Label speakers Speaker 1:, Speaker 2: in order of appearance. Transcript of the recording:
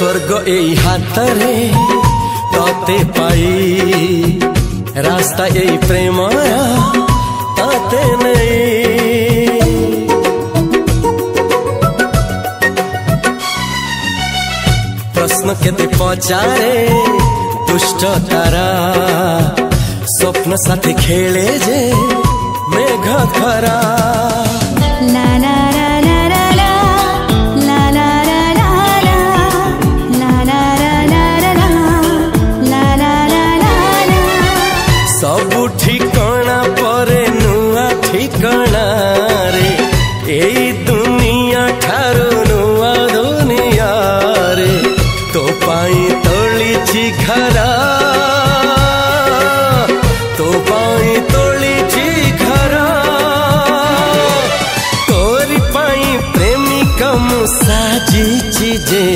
Speaker 1: स्वर्ग एई हातरे तते पाई रास्ता एई प्रेमया तते नहीं। प्रश्न केते पचारे दुष्ट तारा स्वप्न साथी खेले जे मेघ खरा।
Speaker 2: ला ला ला ला ला ला ला ला ला ला ला ला ला ला।
Speaker 1: सब ठिकाना परे नुआ ठिकाना रे एई दुनिया ठारू नुआ दुनिया रे। तो पाई तोली घरा तो पाई तोली घरा तोरी पाई प्रेमिका मु साजी जे।